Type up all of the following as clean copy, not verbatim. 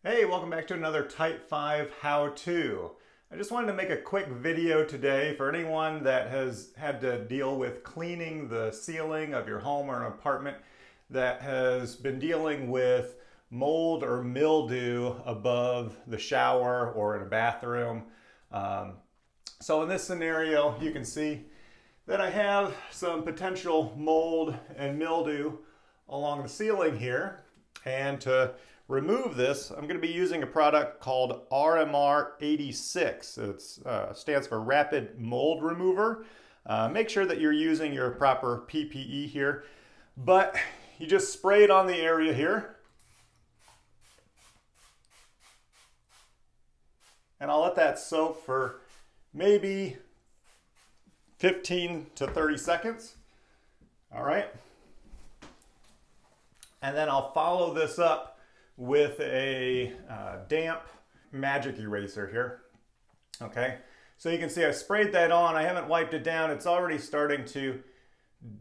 Hey, welcome back to another Type 5 how-to. I just wanted to make a quick video today for anyone that has had to deal with cleaning the ceiling of your home or an apartment that has been dealing with mold or mildew above the shower or in a bathroom. So in this scenario, you can see that I have some potential mold and mildew along the ceiling here. And to remove this, I'm going to be using a product called RMR-86. It stands for Rapid Mold Remover. Make sure that you're using your proper PPE here, but you just spray it on the area here. And I'll let that soak for maybe 15 to 30 seconds. All right. And then I'll follow this up with a damp magic eraser here. Okay, so you can see I sprayed that on. I haven't wiped it down. It's already starting to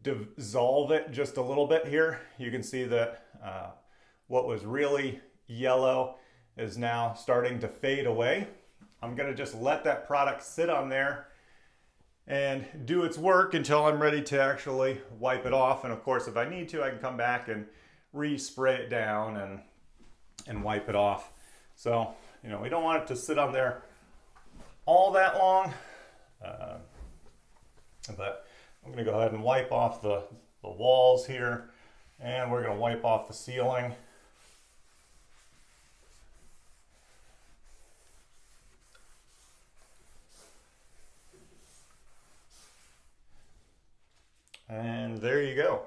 dissolve it just a little bit here. You can see that what was really yellow is now starting to fade away. I'm gonna just let that product sit on there and do its work until I'm ready to actually wipe it off. And of course, if I need to, I can come back and re-spray it down and wipe it off. So, you know, we don't want it to sit on there all that long. But I'm going to go ahead and wipe off the walls here, and we're going to wipe off the ceiling. And there you go.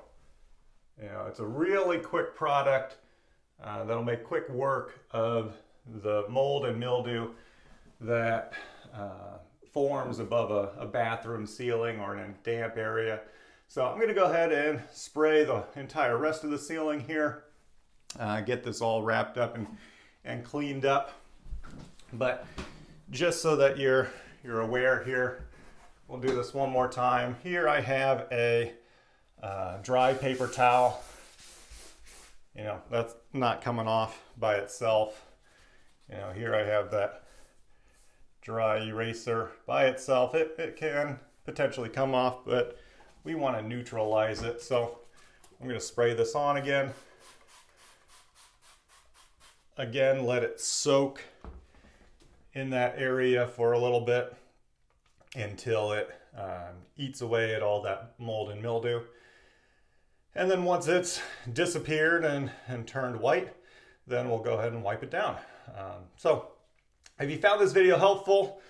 You know, it's a really quick product that'll make quick work of the mold and mildew that forms above a bathroom ceiling or in a damp area. So I'm going to go ahead and spray the entire rest of the ceiling here, get this all wrapped up and cleaned up. But just so that you're aware here, we'll do this one more time. Here I have a dry paper towel. You know, that's not coming off by itself. You know, here I have that dry eraser by itself. It can potentially come off, but we want to neutralize it. So I'm going to spray this on again. Again, let it soak in that area for a little bit until it eats away at all that mold and mildew. And then once it's disappeared and turned white, then we'll go ahead and wipe it down. So if you found this video helpful,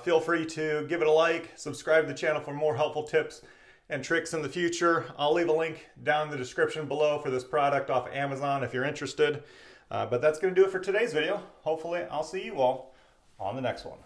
feel free to give it a like, subscribe to the channel for more helpful tips and tricks in the future. I'll leave a link down in the description below for this product off Amazon if you're interested. But that's going to do it for today's video. Hopefully I'll see you all on the next one.